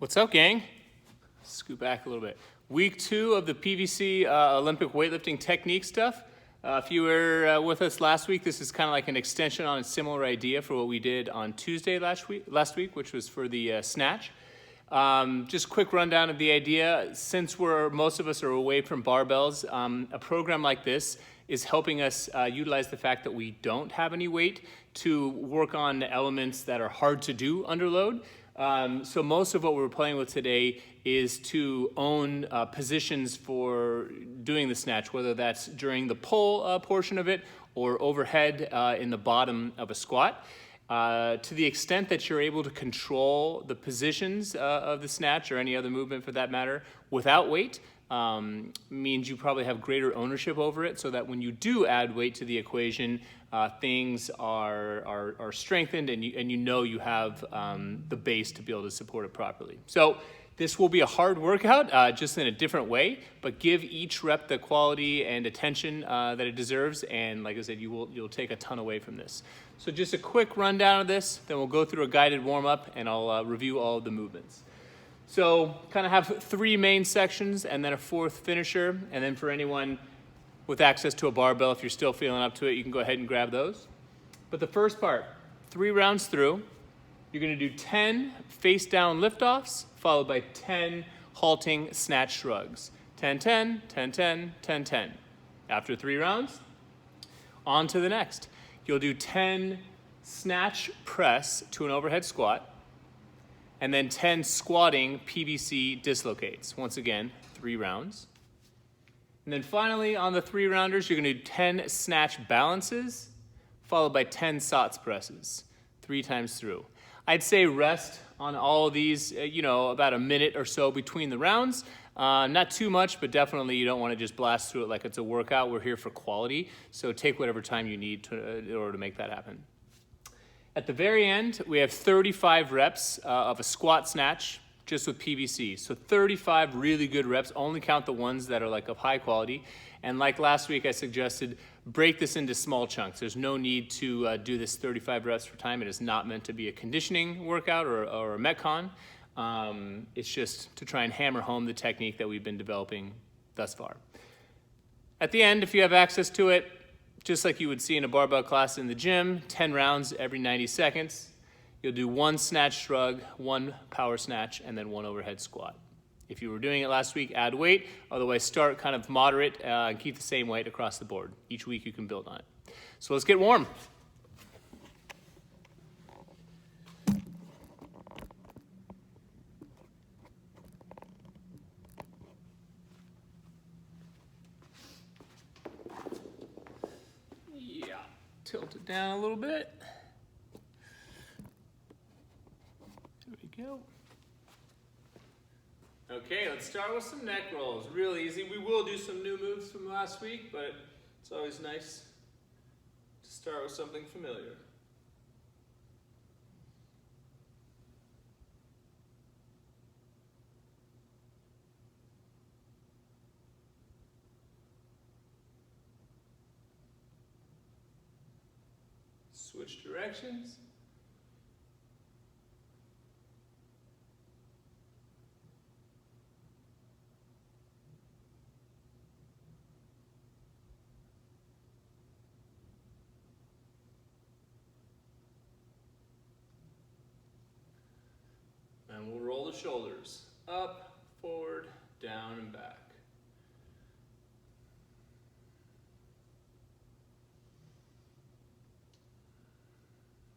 What's up, gang? Scoot back a little bit. Week 2 of the PVC Olympic weightlifting technique stuff. If you were with us last week, this is kind of like an extension on a similar idea for what we did on Tuesday last week, which was for the snatch. Just quick rundown of the idea. Since most of us are away from barbells, a program like this is helping us utilize the fact that we don't have any weight to work on elements that are hard to do under load. So most of what we're playing with today is to own positions for doing the snatch, whether that's during the pull portion of it or overhead in the bottom of a squat. To the extent that you're able to control the positions of the snatch or any other movement for that matter without weight, means you probably have greater ownership over it, so that when you do add weight to the equation, things are strengthened and you know you have the base to be able to support it properly. So this will be a hard workout, just in a different way, but give each rep the quality and attention that it deserves, and like I said, you'll take a ton away from this. So just a quick rundown of this, then we'll go through a guided warm-up and I'll review all of the movements. So kind of have 3 main sections and then a 4th finisher, and then for anyone with access to a barbell, if you're still feeling up to it, you can go ahead and grab those. But the first part, 3 rounds through, you're gonna do 10 face down liftoffs, followed by 10 halting snatch shrugs. 10, 10, 10, 10, 10, 10. After 3 rounds, on to the next. You'll do 10 snatch press to an overhead squat, and then 10 squatting PVC dislocates. Once again, 3 rounds. And then finally, on the 3 rounders, you're gonna do 10 snatch balances, followed by 10 SOTS presses, 3 times through. I'd say rest on all of these, about a minute or so between the rounds. Not too much, but definitely you don't wanna just blast through it like it's a workout. We're here for quality, so take whatever time you need in order to make that happen. At the very end, we have 35 reps of a squat snatch just with PVC. So 35 really good reps, only count the ones that are like of high quality. And like last week I suggested, break this into small chunks. There's no need to do this 35 reps per time. It is not meant to be a conditioning workout or a Metcon. It's just to try and hammer home the technique that we've been developing thus far. At the end, if you have access to it, just like you would see in a barbell class in the gym, 10 rounds every 90 seconds. You'll do 1 snatch shrug, 1 power snatch, and then 1 overhead squat. If you were doing it last week, add weight. Otherwise, start kind of moderate and keep the same weight across the board. Each week you can build on it. So let's get warm. Tilt it down a little bit. There we go. Okay, let's start with some neck rolls. Real easy. We will do some new moves from last week, but it's always nice to start with something familiar. Switch directions. And we'll roll the shoulders up, forward, down, and back.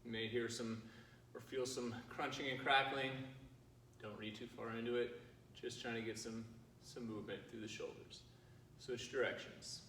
You may hear or feel some crunching and crackling. Don't read too far into it. Just trying to get some movement through the shoulders. Switch directions.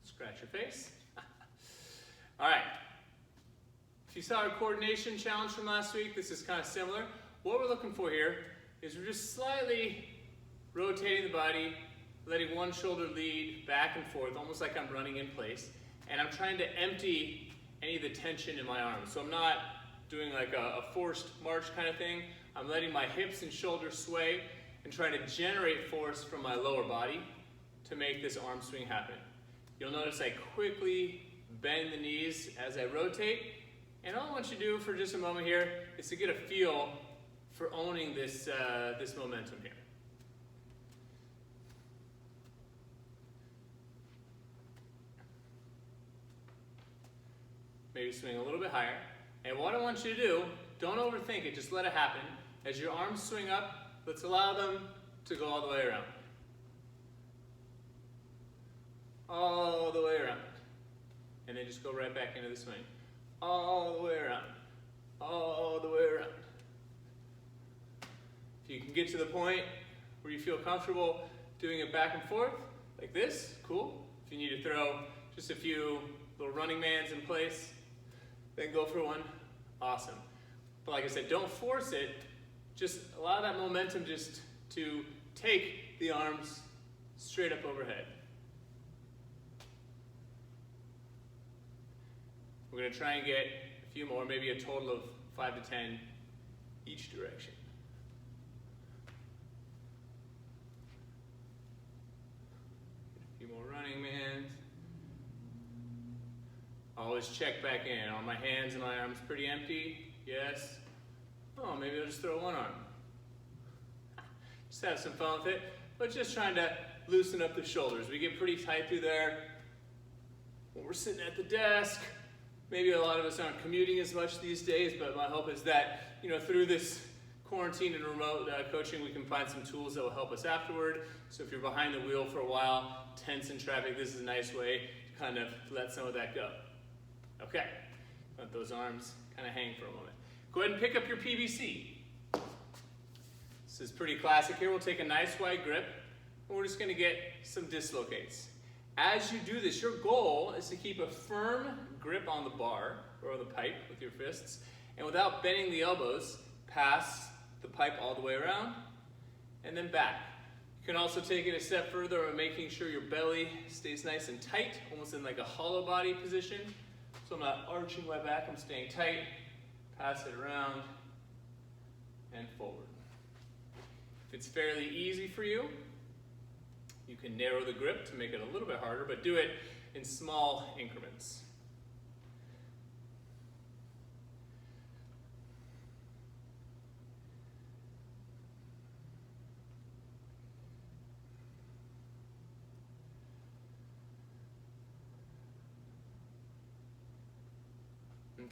Scratch your face. All right. If you saw our coordination challenge from last week, this is kind of similar. What we're looking for here is we're just slightly rotating the body, letting one shoulder lead back and forth, almost like I'm running in place. And I'm trying to empty any of the tension in my arms. So I'm not doing like a forced march kind of thing. I'm letting my hips and shoulders sway, and trying to generate force from my lower body to make this arm swing happen. You'll notice I quickly bend the knees as I rotate, and all I want you to do for just a moment here is to get a feel for owning this, this momentum here. Maybe swing a little bit higher. And what I want you to do, don't overthink it, just let it happen. As your arms swing up, let's allow them to go all the way around. All the way around. And then just go right back into the swing. All the way around. All the way around. If you can get to the point where you feel comfortable doing it back and forth, like this, cool. If you need to throw just a few little running mans in place, then go for one, awesome. But like I said, don't force it, just allow that momentum just to take the arms straight up overhead. We're gonna try and get a few more, maybe a total of 5 to 10 each direction. A few more running mans. Always check back in. Are my hands and my arms pretty empty? Yes. Oh, maybe I'll just throw one arm. Just have some fun with it, but just trying to loosen up the shoulders. We get pretty tight through there when we're sitting at the desk. Maybe a lot of us aren't commuting as much these days, but my hope is that, you know, through this quarantine and remote coaching, we can find some tools that will help us afterward. So if you're behind the wheel for a while, tense in traffic, this is a nice way to kind of let some of that go. Okay, let those arms kind of hang for a moment. Go ahead and pick up your PVC. This is pretty classic here. We'll take a nice wide grip, and we're just gonna get some dislocates. As you do this, your goal is to keep a firm grip on the bar or the pipe with your fists, and without bending the elbows, pass the pipe all the way around and then back. You can also take it a step further by making sure your belly stays nice and tight, almost in like a hollow body position. So I'm not arching my back, I'm staying tight, pass it around and forward. If it's fairly easy for you, you can narrow the grip to make it a little bit harder, but do it in small increments.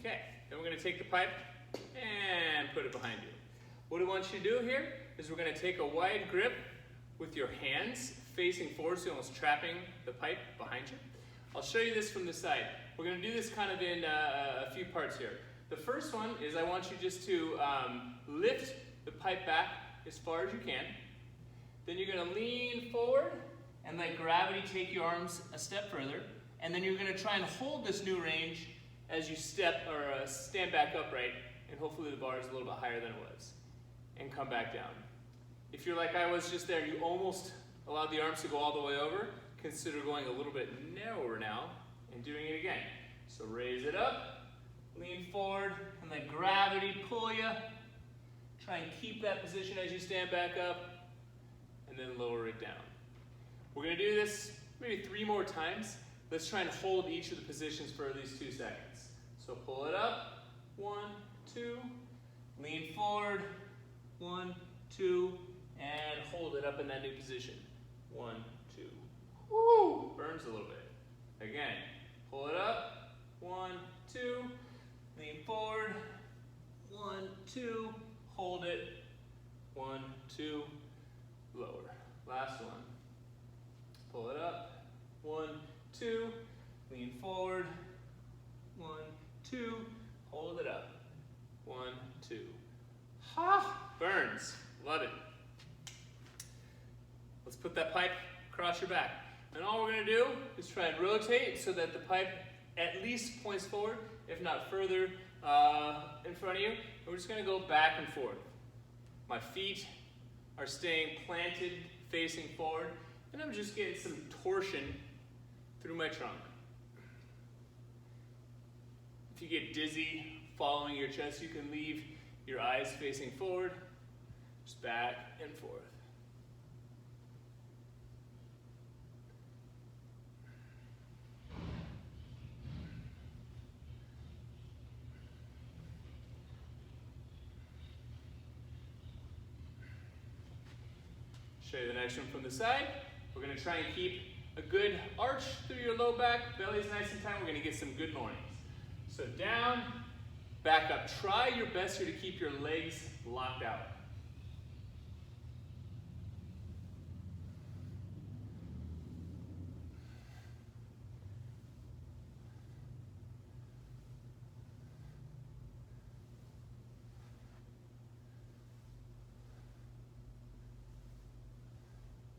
Okay, then we're going to take the pipe and put it behind you. What I want you to do here is we're going to take a wide grip with your hands facing forward, so you're almost trapping the pipe behind you. I'll show you this from the side. We're going to do this kind of in a few parts here. The first one is I want you just to lift the pipe back as far as you can. Then you're going to lean forward and let gravity take your arms a step further. And then you're going to try and hold this new range as you step or stand back upright, and hopefully the bar is a little bit higher than it was, and come back down. If you're like I was just there, you almost allowed the arms to go all the way over, consider going a little bit narrower now and doing it again. So raise it up, lean forward, and let gravity pull you. Try and keep that position as you stand back up, and then lower it down. We're going to do this maybe 3 more times. Let's try and hold each of the positions for at least 2 seconds. So pull it up, 1, 2, lean forward, 1, 2, and hold it up in that new position. 1, 2. Woo! Burns a little bit. Again, pull it up, 1, 2, lean forward, 1, 2, hold it, 1, 2, lower. Last one. Pull it up, 1, 2, lean forward, 1, 2, hold it up, 1, 2. Ha! Burns. Love it. Let's put that pipe across your back. And all we're going to do is try and rotate so that the pipe at least points forward, if not further in front of you. And we're just going to go back and forth. My feet are staying planted, facing forward, and I'm just getting some torsion through my trunk. If you get dizzy following your chest, you can leave your eyes facing forward, just back and forth. show you the next one from the side. We're gonna try and keep a good arch through your low back, belly's nice and tight. We're gonna get some good mornings. So down, back up. Try your best here to keep your legs locked out.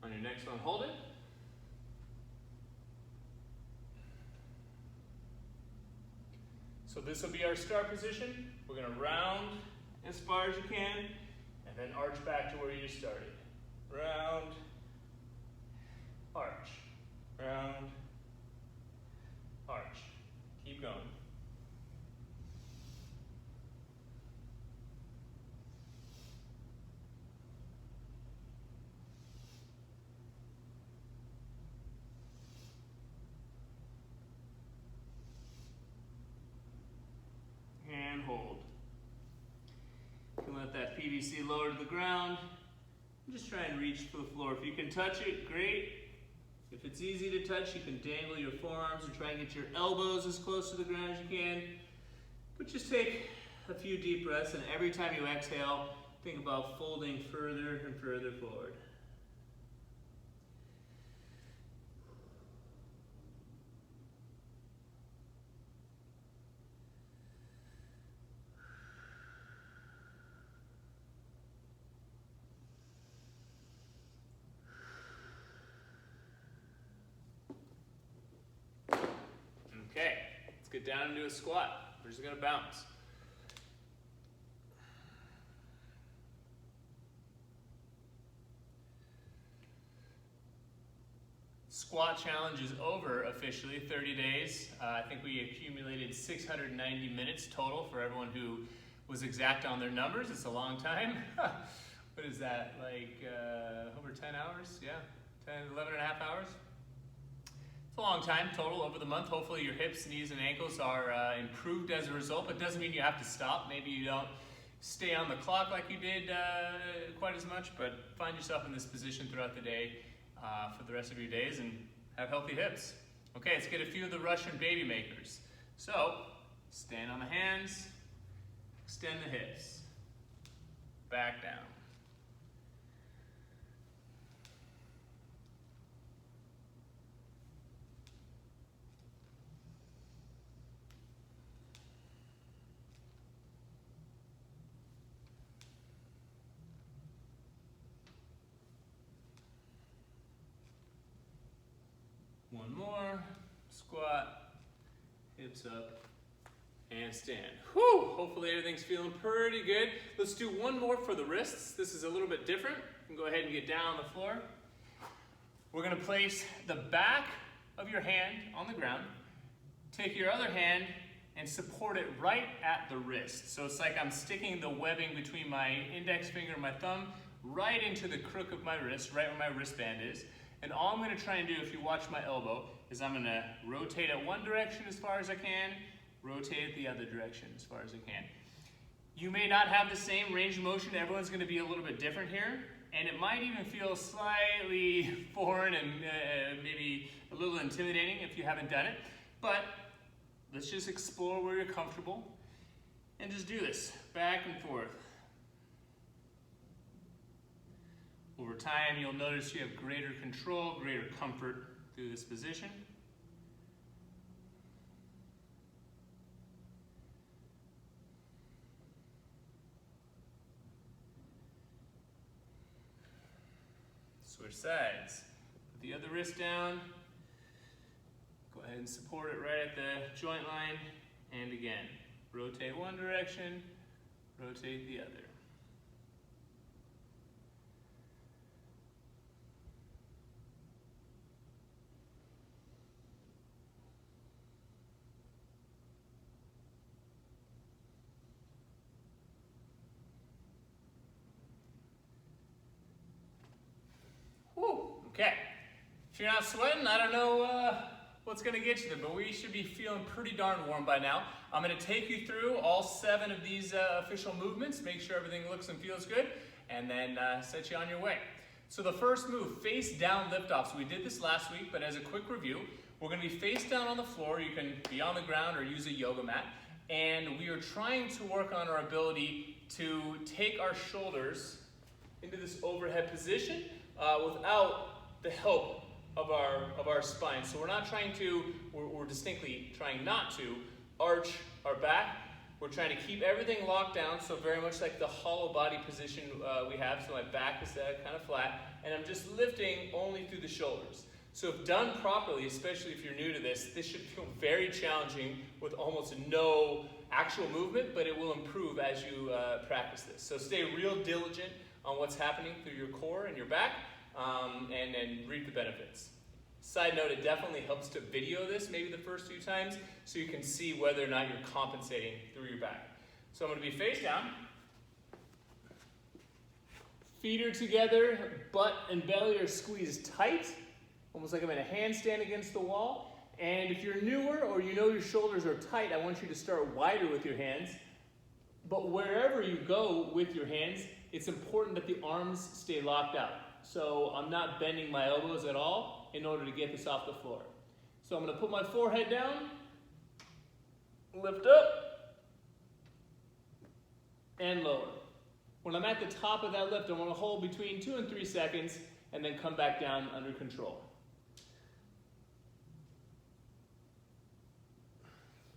On your next one, hold it. So this will be our start position. We're gonna round as far as you can, and then arch back to where you started. Round, arch, round, arch. Keep going. And hold. You can let that PVC lower to the ground. Just try and reach for the floor. If you can touch it, great. If it's easy to touch, you can dangle your forearms and try and get your elbows as close to the ground as you can. But just take a few deep breaths, and every time you exhale, think about folding further and further forward. Okay, let's get down into a squat. We're just gonna bounce. Squat challenge is over officially, 30 days. I think we accumulated 690 minutes total for everyone who was exact on their numbers. It's a long time. What is that, like over 10 hours? Yeah, 11 and a half hours. It's a long time total over the month. Hopefully your hips, knees, and ankles are improved as a result, but it doesn't mean you have to stop. Maybe you don't stay on the clock like you did quite as much, but find yourself in this position throughout the day for the rest of your days and have healthy hips. Okay, let's get a few of the Russian baby makers. So, stand on the hands, extend the hips, back down. One more, squat, hips up, and stand. Whew, hopefully everything's feeling pretty good. Let's do one more for the wrists. This is a little bit different. You can go ahead and get down on the floor. We're gonna place the back of your hand on the ground. Take your other hand and support it right at the wrist. So it's like I'm sticking the webbing between my index finger and my thumb right into the crook of my wrist, right where my wristband is. And all I'm gonna try and do, if you watch my elbow, is I'm gonna rotate at one direction as far as I can, rotate at the other direction as far as I can. You may not have the same range of motion. Everyone's gonna be a little bit different here. And it might even feel slightly foreign and maybe a little intimidating if you haven't done it. But let's just explore where you're comfortable and just do this back and forth. Over time, you'll notice you have greater control, greater comfort through this position. Switch sides. Put the other wrist down. Go ahead and support it right at the joint line. And again, rotate one direction, rotate the other. Okay, if you're not sweating, I don't know what's gonna get you there, but we should be feeling pretty darn warm by now. I'm gonna take you through all 7 of these official movements, make sure everything looks and feels good, and then set you on your way. So the first move, face down lift-off. So we did this last week, but as a quick review, we're gonna be face down on the floor. You can be on the ground or use a yoga mat. And we are trying to work on our ability to take our shoulders into this overhead position without the help of our spine. So we're not trying to, we're distinctly trying not to arch our back. We're trying to keep everything locked down, so very much like the hollow body position we have. So my back is kind of flat, and I'm just lifting only through the shoulders. So if done properly, especially if you're new to this, this should feel very challenging with almost no actual movement, but it will improve as you practice this. So stay real diligent on what's happening through your core and your back, and reap the benefits. Side note, it definitely helps to video this maybe the first few times so you can see whether or not you're compensating through your back. So I'm going to be face down. Feet are together, butt and belly are squeezed tight, almost like I'm in a handstand against the wall. And if you're newer or you know your shoulders are tight, I want you to start wider with your hands. But wherever you go with your hands, it's important that the arms stay locked out. So I'm not bending my elbows at all in order to get this off the floor. So I'm going to put my forehead down, lift up, and lower. When I'm at the top of that lift, I want to hold between 2 and 3 seconds and then come back down under control.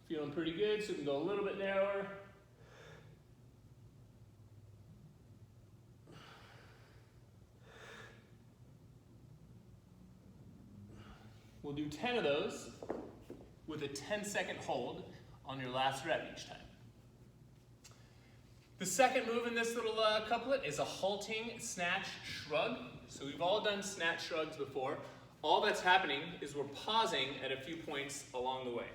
Feeling pretty good, so we can go a little bit narrower. We'll do 10 of those with a 10-second hold on your last rep each time. The second move in this little couplet is a halting snatch shrug. So we've all done snatch shrugs before. All that's happening is we're pausing at a few points along the way.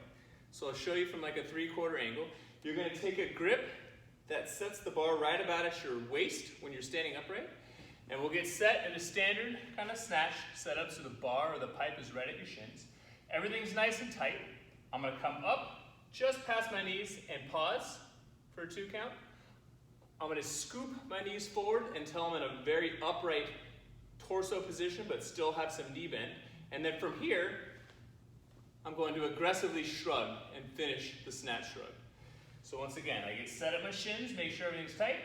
So I'll show you from like a 3/4 angle. You're going to take a grip that sets the bar right about at your waist when you're standing upright. And we'll get set in a standard kind of snatch setup so the bar or the pipe is right at your shins. Everything's nice and tight. I'm going to come up just past my knees and pause for a 2 count. I'm going to scoop my knees forward until I'm in a very upright torso position but still have some knee bend. And then from here, I'm going to aggressively shrug and finish the snatch shrug. So once again, I get set at my shins, make sure everything's tight,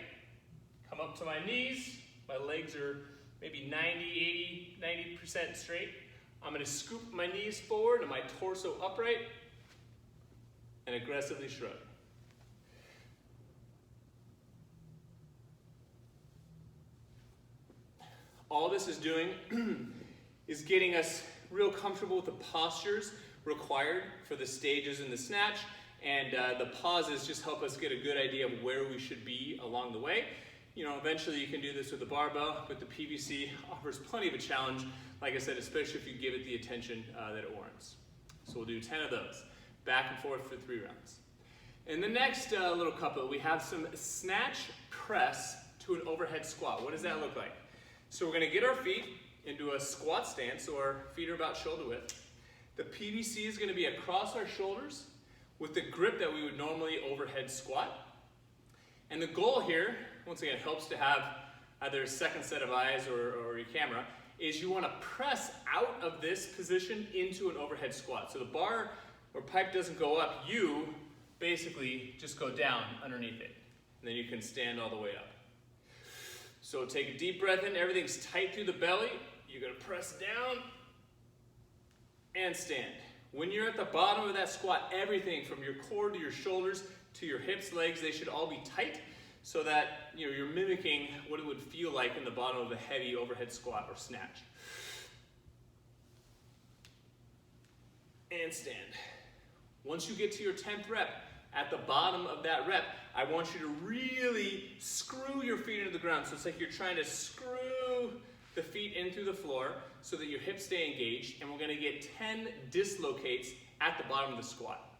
come up to my knees. My legs are maybe 90% straight. I'm going to scoop my knees forward and my torso upright and aggressively shrug. All this is doing is getting us real comfortable with the postures required for the stages in the snatch, and the pauses just help us get a good idea of where we should be along the way. You know, eventually you can do this with the barbell, but the PVC offers plenty of a challenge, like I said, especially if you give it the attention that it warrants. So we'll do 10 of those, back and forth for 3 rounds. In the next little couplet, we have some snatch press to an overhead squat. What does that look like? So we're going to get our feet into a squat stance, so our feet are about shoulder width. The PVC is going to be across our shoulders with the grip that we would normally overhead squat. And the goal here, once again, it helps to have either a second set of eyes or your camera, is you want to press out of this position into an overhead squat. So the bar or pipe doesn't go up, you basically just go down underneath it. And then you can stand all the way up. So take a deep breath in, everything's tight through the belly. You're going to press down and stand. When you're at the bottom of that squat, everything from your core to your shoulders to your hips, legs, they should all be tight so that you're mimicking what it would feel like in the bottom of a heavy overhead squat or snatch. And stand. Once you get to your 10th rep, at the bottom of that rep, I want you to really screw your feet into the ground. So it's like you're trying to screw the feet in through the floor so that your hips stay engaged, and we're going to get 10 dislocates at the bottom of the squat.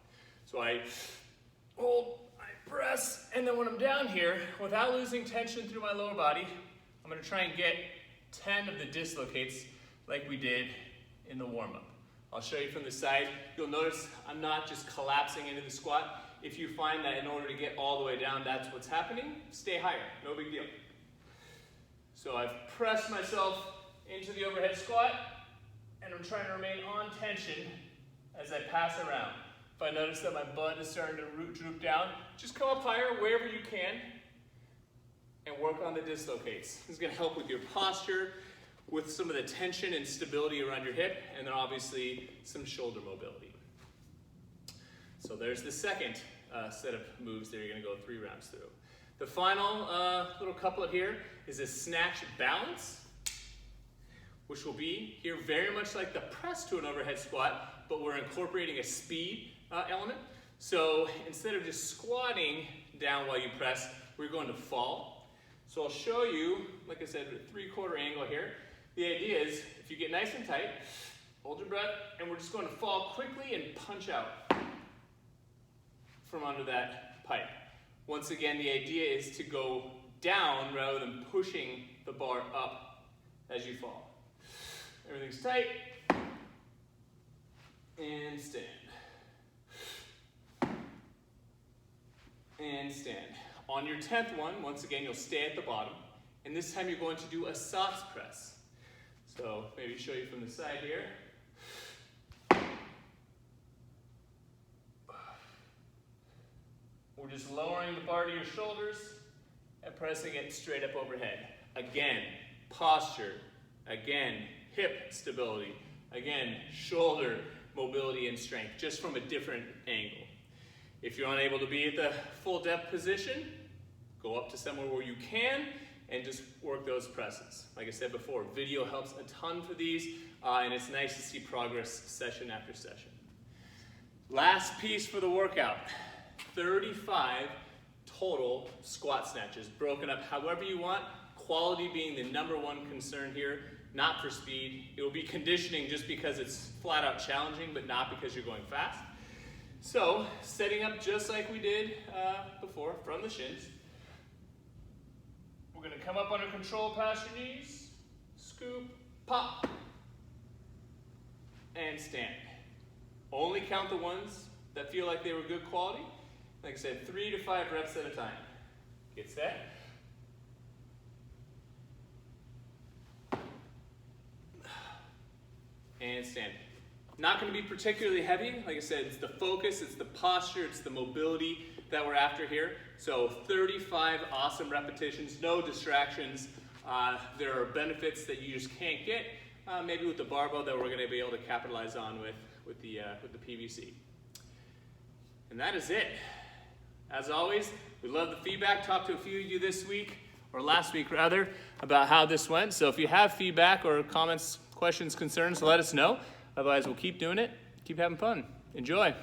So I hold, I press, and then when I'm down here, without losing tension through my lower body, I'm going to try and get 10 of the dislocates like we did in the warm-up. I'll show you from the side. You'll notice I'm not just collapsing into the squat. If you find that in order to get all the way down, that's what's happening, stay higher, no big deal. So I've pressed myself into the overhead squat, and I'm trying to remain on tension as I pass around. If I notice that my butt is starting to droop down, just come up higher wherever you can and work on the dislocates. This is going to help with your posture, with some of the tension and stability around your hip, and then obviously some shoulder mobility. So there's the second set of moves that you're going to go 3 rounds through. The final little couplet here is a snatch balance, which will be here very much like the press to an overhead squat, but we're incorporating a speed element. So instead of just squatting down while you press, we're going to fall. So I'll show you, like I said, a 3/4 angle here. The idea is, if you get nice and tight, hold your breath, and we're just going to fall quickly and punch out from under that pipe. Once again, the idea is to go down rather than pushing the bar up as you fall. Everything's tight. And stand. And stand. On your 10th one, once again, you'll stay at the bottom. And this time you're going to do a soft press. So maybe show you from the side here. We're just lowering the bar to your shoulders and pressing it straight up overhead. Again, posture. Again, hip stability. Again, shoulder mobility and strength, just from a different angle. If you're unable to be at the full depth position, go up to somewhere where you can and just work those presses. Like I said before, video helps a ton for these, and it's nice to see progress session after session. Last piece for the workout, 35 total squat snatches, broken up however you want, quality being the #1 concern here, not for speed. It will be conditioning just because it's flat out challenging, but not because you're going fast. So, setting up just like we did before, from the shins. We're going to come up under control past your knees, scoop, pop, and stand. Only count the ones that feel like they were good quality. Like I said, 3 to 5 reps at a time. Get set. And stand. Not going to be particularly heavy. Like I said, it's the focus, it's the posture, it's the mobility that we're after here. So 35 awesome repetitions, no distractions. There are benefits that you just can't get, maybe with the barbell, that we're going to be able to capitalize on with the PVC. And that is it. As always, we love the feedback. Talked to a few of you this week, or last week rather, about how this went. So if you have feedback or comments, questions, concerns, let us know. Otherwise, we'll keep doing it, keep having fun. Enjoy.